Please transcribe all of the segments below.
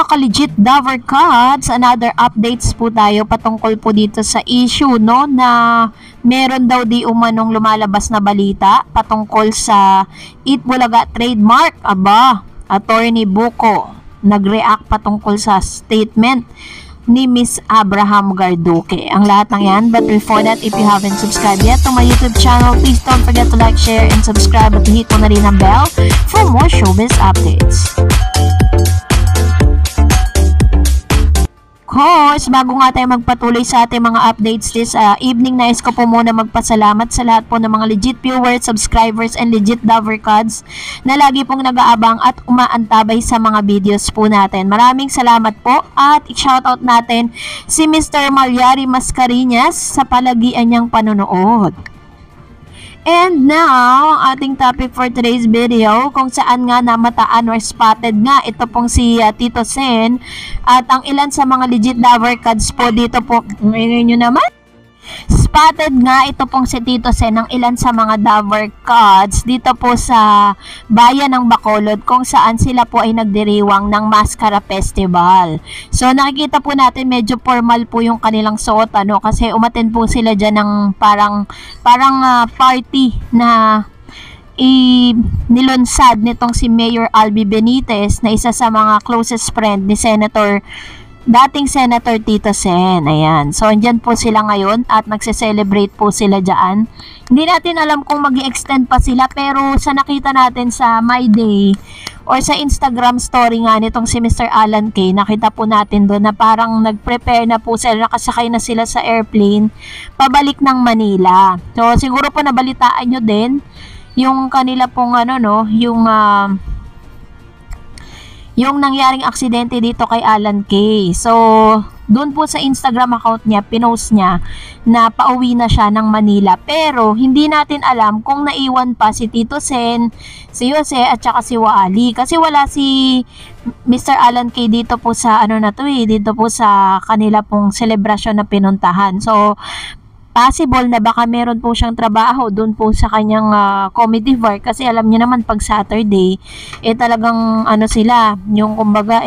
mga ka-legit Dover Cats, another updates po tayo patungkol po dito sa issue no na meron daw di umanong lumalabas na balita patungkol sa Eat Bulaga trademark. Aba, Attorney Buko nag-react patungkol sa statement ni Miss Abraham Garduque. Ang lahat ng yan, but before that, if you haven't subscribed yet to my YouTube channel, please don't forget to like, share, and subscribe at hit mo na rin ang bell for more showbiz updates. Course, bago nga tayo magpatuloy sa ating mga updates this evening, nais ko po muna magpasalamat sa lahat po ng mga legit viewers, subscribers, and legit Dover Cats na lagi pong nag-aabang at umaantabay sa mga videos po natin. Maraming salamat po at i-shoutout natin si Mr. Malyari Mascareñas sa palagian niyang panonood. And now, ang ating topic for today's video, kung saan nga namataan or spotted nga ito pong si Tito Sen at ang ilan sa mga legit Dover Cats po dito po, ngayon nyo naman, spotted nga ito pong si Tito Sen ng ilan sa mga Dover Cats dito po sa bayan ng Bacolod kung saan sila po ay nagdiriwang ng Mascara Festival. So nakikita po natin medyo formal po yung kanilang suot kasi umattend po sila dyan ng parang party na nilunsad nitong si Mayor Albi Benitez na isa sa mga closest friend ni dating Senator Tito Sen. Ayan. So, andyan po sila ngayon at nagse-celebrate po sila dyan. Hindi natin alam kung mag-i-extend pa sila pero sa nakita natin sa My Day or sa Instagram story nga nitong si Mr. Alan Kay, nakita po natin doon na parang nag-prepare na po sila, nakasakay na sila sa airplane pabalik ng Manila. So, siguro po nabalitaan nyo din yung kanila pong yung nangyaring aksidente dito kay Alan Kay. So, doon po sa Instagram account niya, pinost niya na pauwi na siya ng Manila. Pero, hindi natin alam kung naiwan pa si Tito Sen, si Jose, at saka si Wally. Kasi wala si Mr. Alan Kay dito po sa, dito po sa kanila pong selebrasyon na pinuntahan. So, possible na baka meron po siyang trabaho doon po sa kanyang comedy bar kasi alam niyo naman pag Saturday talagang sila yung kumbaga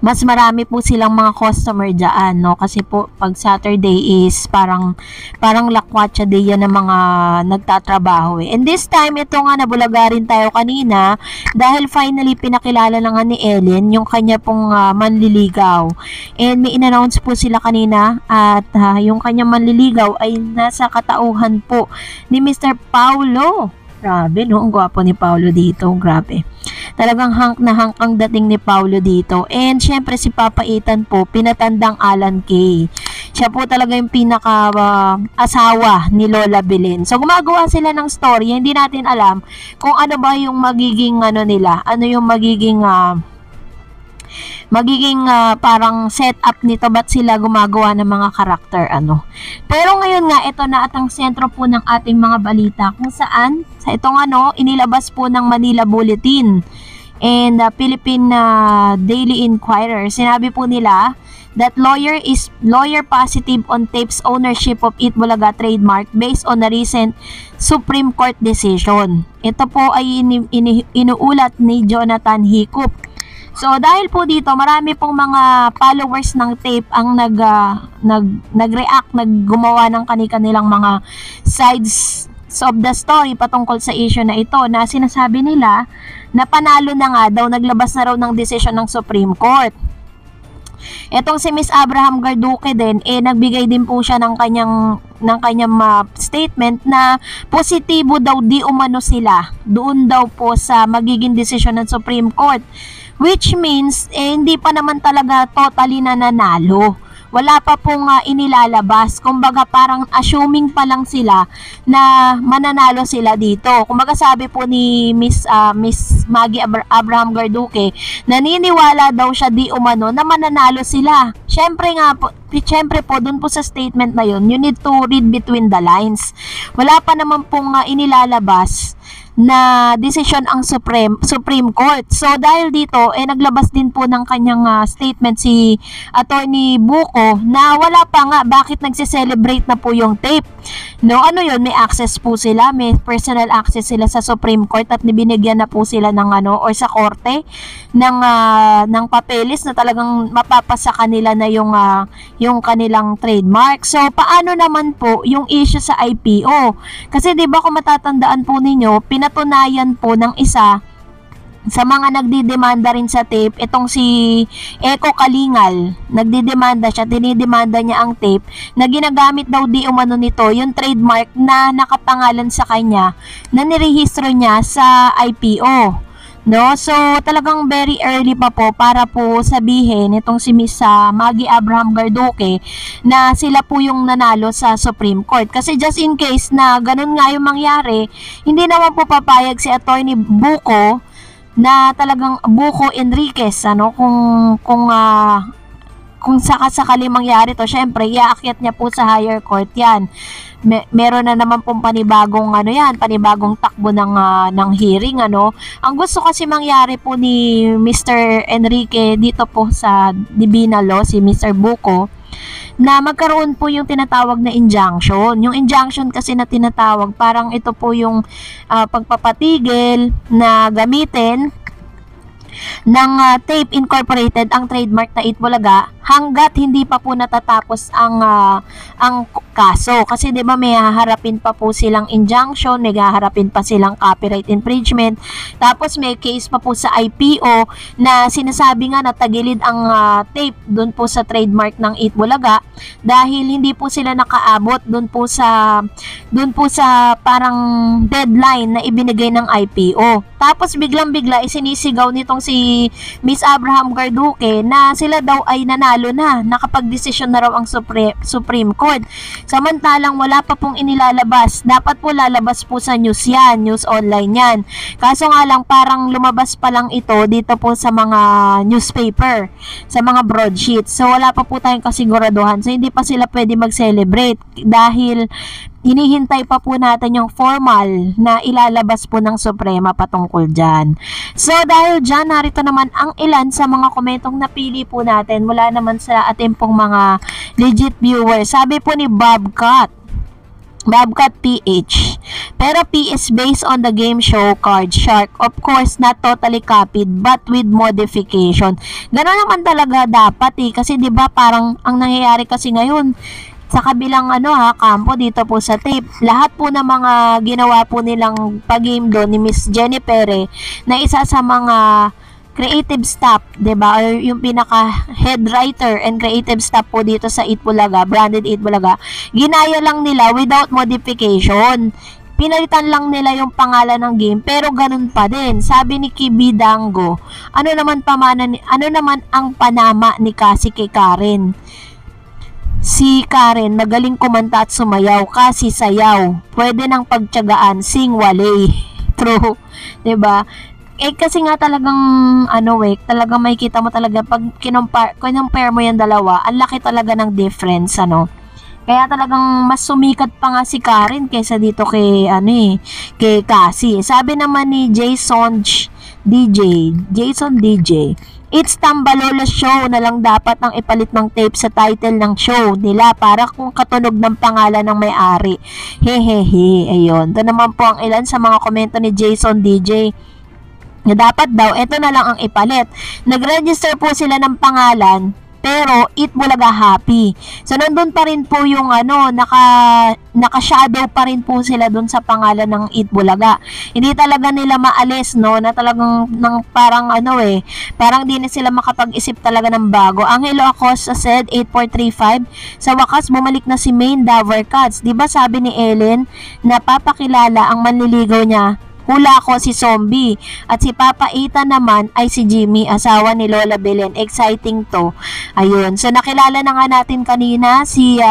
mas marami po silang mga customer dyan kasi po pag Saturday is parang lakwatsa day yan ng mga nagtatrabaho and this time ito nga nabulaga rin tayo kanina dahil finally pinakilala na nga ni Ellen yung kanya pong manliligaw and may in-announce po sila kanina at yung kanyang manliligaw ay nasa katauhan po ni Mr. Paulo. Grabe ang gwapo ni Paulo dito, grabe. Talagang hank na hank ang dating ni Paulo dito. And syempre si Papa Ethan po, pinatandang Alan Kay. Siya po talaga yung pinaka asawa ni Lola Belen. So gumagawa sila ng story, hindi natin alam kung ano ba yung magiging nila, ano yung magiging parang setup nito, ba't sila gumagawa ng mga karakter Pero ngayon nga ito na at ang sentro po ng ating mga balita kung saan sa itong inilabas po ng Manila Bulletin and Philippine Daily Inquirer. Sinabi po nila that lawyer positive on tapes ownership of Eat Bulaga trademark based on a recent Supreme Court decision. Ito po ay inuulat ni Jonathan Hiccup. So dahil po dito marami pong mga followers ng tape ang nag-react, naggumawa ng kanilang mga sides of the story patungkol sa issue na ito na sinasabi nila na panalo na nga daw, naglabas na raw ng desisyon ng Supreme Court. Etong si Miss Abraham Garduque din nagbigay din po siya ng kanyang statement na positibo daw di umano sila doon daw po sa magiging desisyon ng Supreme Court. Which means, hindi pa naman talaga totally na nanalo. Wala pa pong inilalabas. Kumbaga parang assuming pa lang sila na mananalo sila dito. Kumbaga sabi po ni Miss Maggie Abraham Garduque, naniniwala daw siya di umano na mananalo sila. Syempre po dun po sa statement na yun, you need to read between the lines. Wala pa naman pong inilalabas na desisyon ang Supreme Court. So dahil dito naglabas din po ng kanyang statement si Attorney Buko na wala pa nga, bakit nagse-celebrate na po yung tape. No, ano yun, may access po sila, may personal access sila sa Supreme Court at binigyan na po sila ng or sa korte ng papeles na talagang mapapasa kanila na yung kanilang trademark. So paano naman po yung issue sa IPO? Kasi 'di ba kung matatandaan po ninyo, pinatunayan po ng isa sa mga nagdidemanda rin sa tape, itong si Eko Kalingal, nagdidemanda siya, dinidemanda niya ang tape na ginagamit daw di umano nito yung trademark na nakapangalan sa kanya na nirehistro niya sa IPO. No? So, talagang very early pa po para po sabihin itong si Miss Maggie Abraham Garduque na sila po yung nanalo sa Supreme Court. Kasi just in case na ganun nga yung mangyari, hindi naman po papayag si Attorney Buko na talagang Buko Enriquez, kung sakasakali mangyari to, syempre iaakyat niya po sa higher court yan. Meron na naman pong panibagong panibagong takbo ng hearing. Ang gusto kasi mangyari po ni Mr. Enrique dito po sa Divina Law, si Mr. Buko, na magkaroon po yung tinatawag na injunction. Yung injunction kasi na tinatawag, parang ito po yung pagpapatigil na gamitin ng Tape Incorporated ang trademark na Itbulaga hanggat hindi pa po natatapos ang kaso. Kasi 'di ba may haharapin pa po silang injunction, may haharapin pa silang copyright infringement. Tapos may case pa po sa IPO na sinasabi nga na tagilid ang tape doon po sa trademark ng Itbulaga dahil hindi po sila nakaabot doon po sa parang deadline na ibinigay ng IPO. Tapos biglang-bigla isinisigaw nitong si Miss Abraham Garduque na sila daw ay nanalo na, nakapag-desisyon na raw ang Supreme Court. Samantalang wala pa pong inilalabas. Dapat po lalabas po sa news yan, news online yan. Kaso nga lang parang lumabas pa lang ito dito po sa mga newspaper, sa mga broadsheets. So wala pa po tayong kasiguraduhan. So hindi pa sila pwede mag-celebrate dahil hinihintay pa po natin yung formal na ilalabas po ng Suprema patungkol dyan. So dahil dyan, narito naman ang ilan sa mga komentong napili po natin mula naman sa ating pong mga legit viewers. Sabi po ni Bobcat PH, pero P is based on the game show Card Shark. Of course, not totally copied but with modification. Ganoon naman talaga dapat kasi 'di ba parang ang nangyayari kasi ngayon sa kabilang kampo dito po sa tape, lahat po ng mga ginawa po nilang pag-game doon ni Miss Jenny Pere na isa sa mga creative staff, 'di ba? Or yung pinaka head writer and creative staff po dito sa Itbulaga, branded Itbulaga. Ginaya lang nila without modification. Pinalitan lang nila yung pangalan ng game pero ganun pa din. Sabi ni Kibi Dango, ano naman ang panama ni Cassie kay Karen? Si Karen magaling kumanta at sumayaw kasi sayaw. Pwede nang pagtiyagaan, sing wale. True, 'di ba? Kasi nga talagang talagang makikita mo talaga pag kinumpare mo yung dalawa, ang laki talaga ng difference, Kaya talagang mas sumikat pa nga si Karen kaysa dito kay Cassie. Sabi naman ni Jason DJ, it's Tambalolo show na lang dapat ang ipalit ng tape sa title ng show nila para kung katunog ng pangalan ng may-ari. Hehehe, ayun. Ito naman po ang ilan sa mga komento ni Jason DJ. Na dapat daw, ito na lang ang ipalit. Nag-register po sila ng pangalan, pero Itbulaga Happy. So, nandun pa rin po yung naka-shadow pa rin po sila dun sa pangalan ng Itbulaga. Hindi talaga nila maalis, na talagang parang parang di na sila makapag-isip talaga ng bago. Angelo Acosta said, 8435, sa wakas bumalik na si Maine Dover Cats. Diba sabi ni Ellen na papakilala ang manliligaw niya? Hula ko si Zombie at si Papa Ethan naman ay si Jimmy, asawa ni Lola Belen. Exciting to. Ayun. So nakilala na nga natin kanina si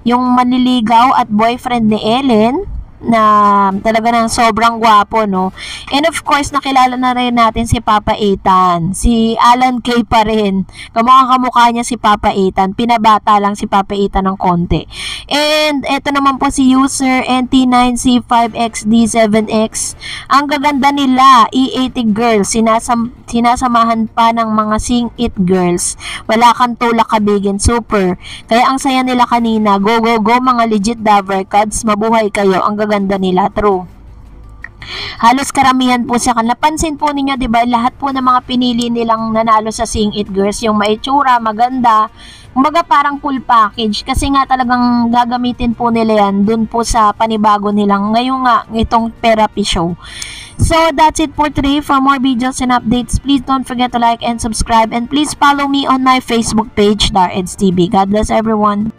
yung manliligaw at boyfriend ni Ellen na talaga ng sobrang gwapo, no? And of course, nakilala na rin natin si Papa Ethan. Si Alan Kay pa rin. Kamukha niya si Papa Ethan. Pinabata lang si Papa Ethan ng konti. And ito naman po si user NT9C5XD7X. Ang gaganda nila, E80 girls. Sinasamahan pa ng mga Sing It girls. Wala kang tulak kabigin. Super. Kaya ang saya nila kanina. Go, go, go mga legit Davercads. Mabuhay kayo. Ang gaganda nila. True. Halos karamihan po sa kanila. Pansin po ninyo, di ba, lahat po ng mga pinili nilang nanalo sa Sing It Girls, yung maitsura, maganda, kumbaga parang full package. Kasi nga talagang gagamitin po nila yan dun po sa panibago nilang ngayon nga, itong therapy show. So, that's it for today. For more videos and updates, please don't forget to like and subscribe. And please follow me on my Facebook page, DarEdsTV. God bless everyone.